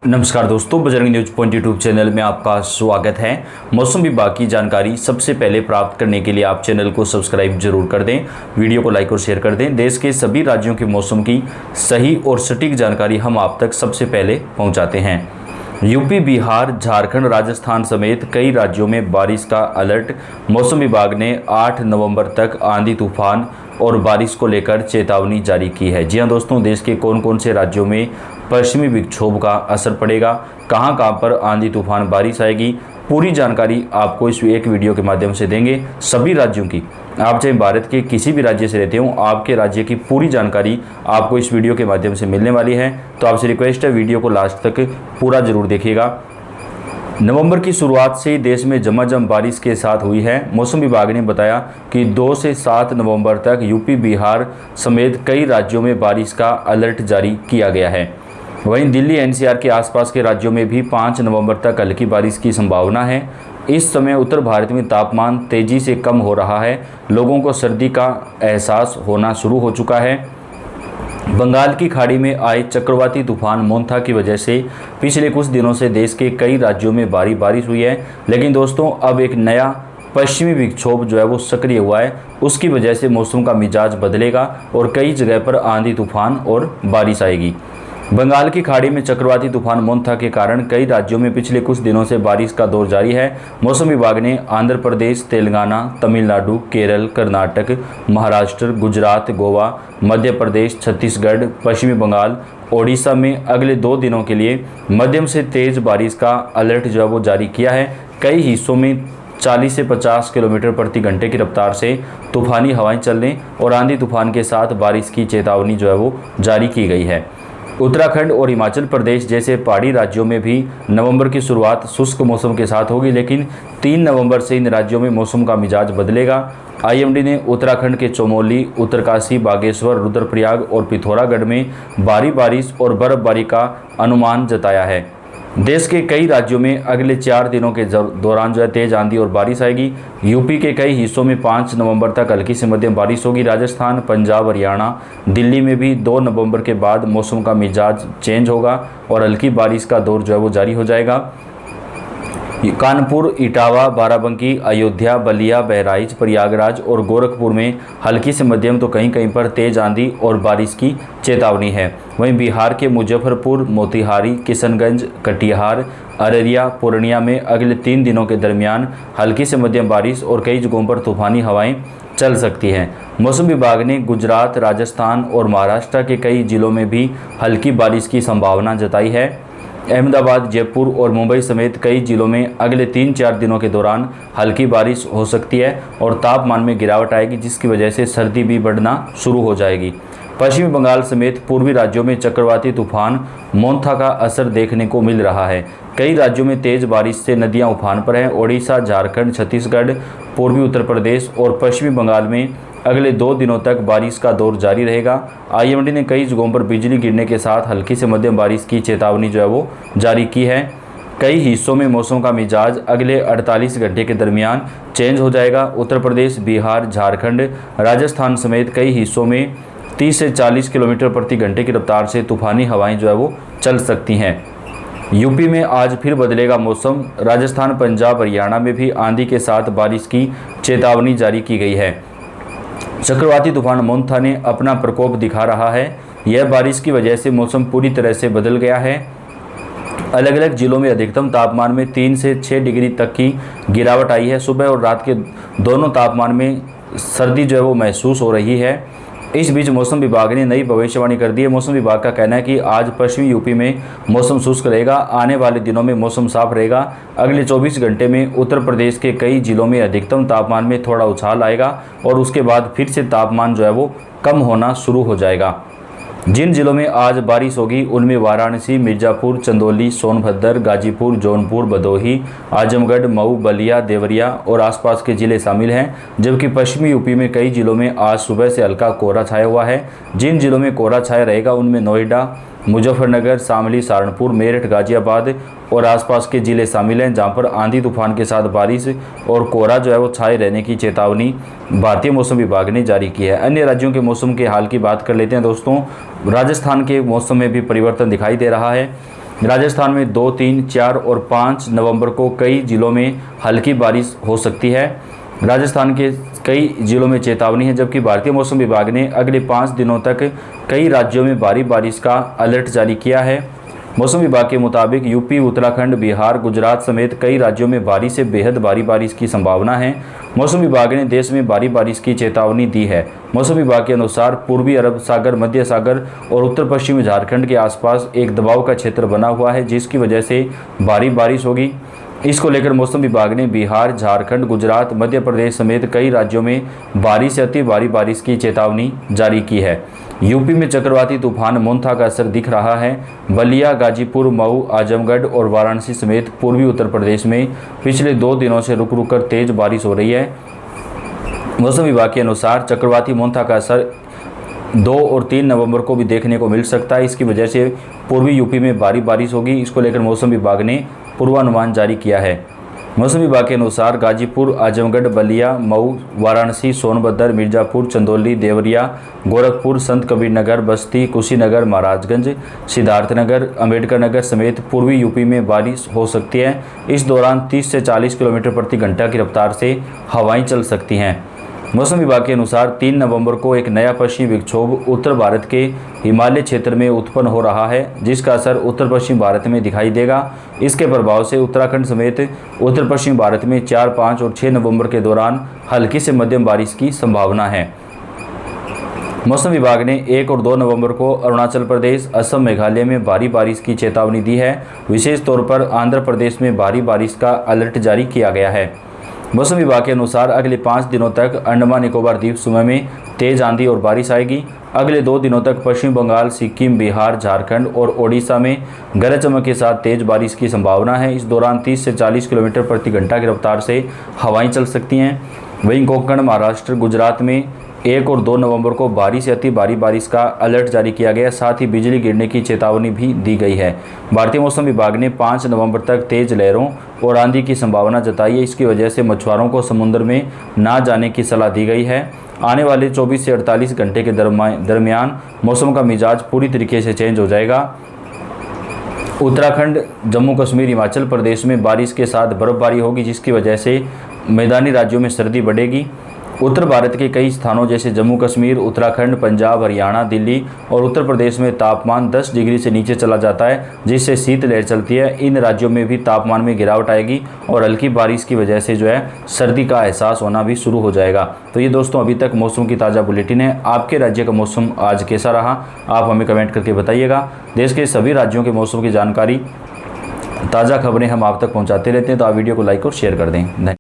नमस्कार दोस्तों, Bajrang news point YouTube channel में आपका स्वागत है। मौसम विभाग की जानकारी सबसे पहले प्राप्त करने के लिए आप चैनल को सब्सक्राइब जरूर कर दें, वीडियो को लाइक और शेयर कर दें। देश के सभी राज्यों के मौसम की सही और सटीक जानकारी हम आप तक सबसे पहले पहुंचाते हैं। यूपी, बिहार, झारखंड, राजस्थान समेत कई राज्यों में बारिश का अलर्ट। मौसम विभाग ने 8 नवंबर तक आंधी तूफान और बारिश को लेकर चेतावनी जारी की है। जी हां दोस्तों, देश के कौन कौन से राज्यों में पश्चिमी विक्षोभ का असर पड़ेगा, कहां कहां पर आंधी तूफान बारिश आएगी, पूरी जानकारी आपको इस एक वीडियो के माध्यम से देंगे। सभी राज्यों की, आप चाहे भारत के किसी भी राज्य से रहते हो, आपके राज्य की पूरी जानकारी आपको इस वीडियो के माध्यम से मिलने वाली है। तो आपसे रिक्वेस्ट है, वीडियो को लास्ट तक पूरा जरूर देखिएगा। नवंबर की शुरुआत से देश में झमाझम बारिश के साथ हुई है। मौसम विभाग ने बताया कि 2 से 7 नवंबर तक यूपी, बिहार समेत कई राज्यों में बारिश का अलर्ट जारी किया गया है। वहीं दिल्ली, एनसीआर के आसपास के राज्यों में भी 5 नवंबर तक हल्की बारिश की संभावना है। इस समय उत्तर भारत में तापमान तेजी से कम हो रहा है, लोगों को सर्दी का एहसास होना शुरू हो चुका है। बंगाल की खाड़ी में आए चक्रवाती तूफान मोंथा की वजह से पिछले कुछ दिनों से देश के कई राज्यों में भारी बारिश हुई है। लेकिन दोस्तों, अब एक नया पश्चिमी विक्षोभ जो है वो सक्रिय हुआ है, उसकी वजह से मौसम का मिजाज बदलेगा और कई जगह पर आंधी तूफान और बारिश आएगी। बंगाल की खाड़ी में चक्रवाती तूफान मोंथा के कारण कई राज्यों में पिछले कुछ दिनों से बारिश का दौर जारी है। मौसम विभाग ने आंध्र प्रदेश, तेलंगाना, तमिलनाडु, केरल, कर्नाटक, महाराष्ट्र, गुजरात, गोवा, मध्य प्रदेश, छत्तीसगढ़, पश्चिमी बंगाल, ओडिशा में अगले 2 दिनों के लिए मध्यम से तेज बारिश का अलर्ट जो है वो जारी किया है। कई हिस्सों में 40 से 50 किलोमीटर प्रति घंटे की रफ्तार से तूफानी हवाएं चलने और आंधी तूफान के साथ बारिश की चेतावनी जो है वो जारी की गई है। उत्तराखंड और हिमाचल प्रदेश जैसे पहाड़ी राज्यों में भी नवंबर की शुरुआत शुष्क मौसम के साथ होगी, लेकिन 3 नवंबर से इन राज्यों में मौसम का मिजाज बदलेगा। आईएमडी ने उत्तराखंड के चमोली, उत्तरकाशी, बागेश्वर, रुद्रप्रयाग और पिथौरागढ़ में भारी बारिश और बर्फबारी का अनुमान जताया है। देश के कई राज्यों में अगले 4 दिनों के दौरान जो है तेज आंधी और बारिश आएगी। यूपी के कई हिस्सों में 5 नवंबर तक हल्की से मध्यम बारिश होगी। राजस्थान, पंजाब, हरियाणा, दिल्ली में भी 2 नवंबर के बाद मौसम का मिजाज चेंज होगा और हल्की बारिश का दौर जो है वो जारी हो जाएगा। कानपुर, इटावा, बाराबंकी, अयोध्या, बलिया, बहराइच, प्रयागराज और गोरखपुर में हल्की से मध्यम तो कहीं कहीं पर तेज आंधी और बारिश की चेतावनी है। वहीं बिहार के मुजफ्फरपुर, मोतिहारी, किशनगंज, कटिहार, अररिया, पूर्णिया में अगले 3 दिनों के दरमियान हल्की से मध्यम बारिश और कई जगहों पर तूफानी हवाएं चल सकती हैं। मौसम विभाग ने गुजरात, राजस्थान और महाराष्ट्र के कई जिलों में भी हल्की बारिश की संभावना जताई है। अहमदाबाद, जयपुर और मुंबई समेत कई जिलों में अगले 3-4 दिनों के दौरान हल्की बारिश हो सकती है और तापमान में गिरावट आएगी, जिसकी वजह से सर्दी भी बढ़ना शुरू हो जाएगी। पश्चिमी बंगाल समेत पूर्वी राज्यों में चक्रवाती तूफान मोंथा का असर देखने को मिल रहा है। कई राज्यों में तेज बारिश से नदियां उफान पर हैं। ओडिशा, झारखंड, छत्तीसगढ़, पूर्वी उत्तर प्रदेश और पश्चिमी बंगाल में अगले 2 दिनों तक बारिश का दौर जारी रहेगा। आईएमडी ने कई जगहों पर बिजली गिरने के साथ हल्की से मध्यम बारिश की चेतावनी जो है वो जारी की है। कई हिस्सों में मौसम का मिजाज अगले 48 घंटे के दरमियान चेंज हो जाएगा। उत्तर प्रदेश, बिहार, झारखंड, राजस्थान समेत कई हिस्सों में 30 से 40 किलोमीटर प्रति घंटे की रफ्तार से तूफानी हवाएं जो है वो चल सकती हैं। यूपी में आज फिर बदलेगा मौसम। राजस्थान, पंजाब, हरियाणा में भी आंधी के साथ बारिश की चेतावनी जारी की गई है। चक्रवाती तूफान मोंथा ने अपना प्रकोप दिखा रहा है। यह बारिश की वजह से मौसम पूरी तरह से बदल गया है। अलग अलग जिलों में अधिकतम तापमान में 3 से 6 डिग्री तक की गिरावट आई है। सुबह और रात के दोनों तापमान में सर्दी जो है वो महसूस हो रही है। इस बीच मौसम विभाग ने नई भविष्यवाणी कर दी है। मौसम विभाग का कहना है कि आज पश्चिमी यूपी में मौसम शुष्क रहेगा। आने वाले दिनों में मौसम साफ रहेगा। अगले 24 घंटे में उत्तर प्रदेश के कई जिलों में अधिकतम तापमान में थोड़ा उछाल आएगा और उसके बाद फिर से तापमान जो है वो कम होना शुरू हो जाएगा। जिन जिलों में आज बारिश होगी उनमें वाराणसी, मिर्ज़ापुर, चंदौली, सोनभद्र, गाजीपुर, जौनपुर, भदोही, आजमगढ़, मऊ, बलिया, देवरिया और आसपास के जिले शामिल हैं। जबकि पश्चिमी यूपी में कई जिलों में आज सुबह से हल्का कोहरा छाया हुआ है। जिन जिलों में कोहरा छाया रहेगा उनमें नोएडा, मुजफ्फरनगर, शामली, सहारनपुर, मेरठ, गाजियाबाद और आसपास के ज़िले शामिल हैं, जहां पर आंधी तूफान के साथ बारिश और कोहरा जो है वो छाए रहने की चेतावनी भारतीय मौसम विभाग ने जारी की है। अन्य राज्यों के मौसम के हाल की बात कर लेते हैं दोस्तों। राजस्थान के मौसम में भी परिवर्तन दिखाई दे रहा है। राजस्थान में 2, 3, 4 और 5 नवंबर को कई जिलों में हल्की बारिश हो सकती है। राजस्थान के कई जिलों में चेतावनी है, जबकि भारतीय मौसम विभाग ने अगले 5 दिनों तक कई राज्यों में भारी बारिश का अलर्ट जारी किया है। मौसम विभाग के मुताबिक यूपी, उत्तराखंड, बिहार, गुजरात समेत कई राज्यों में भारी से बेहद भारी बारिश की संभावना है। मौसम विभाग ने देश में भारी बारिश की चेतावनी दी है। मौसम विभाग के अनुसार पूर्वी अरब सागर, मध्य सागर और उत्तर पश्चिमी झारखंड के आसपास एक दबाव का क्षेत्र बना हुआ है, जिसकी वजह से भारी बारिश होगी। इसको लेकर मौसम विभाग ने बिहार, झारखंड, गुजरात, मध्य प्रदेश समेत कई राज्यों में भारी से अति भारी बारिश की चेतावनी जारी की है। यूपी में चक्रवाती तूफान मोन्था का असर दिख रहा है। बलिया, गाजीपुर, मऊ, आजमगढ़ और वाराणसी समेत पूर्वी उत्तर प्रदेश में पिछले 2 दिनों से रुक रुक कर तेज बारिश हो रही है। मौसम विभाग के अनुसार चक्रवाती मोन्था का असर 2 और 3 नवंबर को भी देखने को मिल सकता है। इसकी वजह से पूर्वी यूपी में भारी बारिश होगी। इसको लेकर मौसम विभाग ने पूर्वानुमान जारी किया है। मौसम विभाग के अनुसार गाजीपुर, आजमगढ़, बलिया, मऊ, वाराणसी, सोनभद्र, मिर्जापुर, चंदौली, देवरिया, गोरखपुर, संत कबीर नगर, बस्ती, कुशीनगर, महाराजगंज, सिद्धार्थनगर, अंबेडकर नगर समेत पूर्वी यूपी में बारिश हो सकती है। इस दौरान 30 से 40 किलोमीटर प्रति घंटा की रफ्तार से हवाएं चल सकती हैं। मौसम विभाग के अनुसार 3 नवंबर को एक नया पश्चिमी विक्षोभ उत्तर भारत के हिमालय क्षेत्र में उत्पन्न हो रहा है, जिसका असर उत्तर पश्चिम भारत में दिखाई देगा। इसके प्रभाव से उत्तराखंड समेत उत्तर पश्चिम भारत में 4, 5 और 6 नवंबर के दौरान हल्की से मध्यम बारिश की संभावना है। मौसम विभाग ने 1 और 2 नवंबर को अरुणाचल प्रदेश, असम, मेघालय में भारी बारिश की चेतावनी दी है। विशेष तौर पर आंध्र प्रदेश में भारी बारिश का अलर्ट जारी किया गया है। मौसम विभाग के अनुसार अगले 5 दिनों तक अंडमान निकोबार द्वीप समूह में तेज आंधी और बारिश आएगी। अगले 2 दिनों तक पश्चिम बंगाल, सिक्किम, बिहार, झारखंड और ओडिशा में गरज चमक के साथ तेज बारिश की संभावना है। इस दौरान 30 से 40 किलोमीटर प्रति घंटा की रफ्तार से हवाएं चल सकती हैं। वहीं कोंकण, महाराष्ट्र, गुजरात में 1 और 2 नवंबर को भारी से अति भारी बारिश का अलर्ट जारी किया गया। साथ ही बिजली गिरने की चेतावनी भी दी गई है। भारतीय मौसम विभाग ने 5 नवंबर तक तेज लहरों और आंधी की संभावना जताई है। इसकी वजह से मछुआरों को समुद्र में ना जाने की सलाह दी गई है। आने वाले 24 से 48 घंटे के दरमियान मौसम का मिजाज पूरी तरीके से चेंज हो जाएगा। उत्तराखंड, जम्मू कश्मीर, हिमाचल प्रदेश में बारिश के साथ बर्फबारी होगी, जिसकी वजह से मैदानी राज्यों में सर्दी बढ़ेगी। उत्तर भारत के कई स्थानों जैसे जम्मू कश्मीर, उत्तराखंड, पंजाब, हरियाणा, दिल्ली और उत्तर प्रदेश में तापमान 10 डिग्री से नीचे चला जाता है, जिससे शीतलहर चलती है। इन राज्यों में भी तापमान में गिरावट आएगी और हल्की बारिश की वजह से सर्दी का एहसास होना भी शुरू हो जाएगा। तो ये दोस्तों अभी तक मौसम की ताज़ा बुलेटिन है। आपके राज्य का मौसम आज कैसा रहा, आप हमें कमेंट करके बताइएगा। देश के सभी राज्यों के मौसम की जानकारी, ताज़ा खबरें हम आप तक पहुँचाते रहते हैं, तो आप वीडियो को लाइक और शेयर कर दें।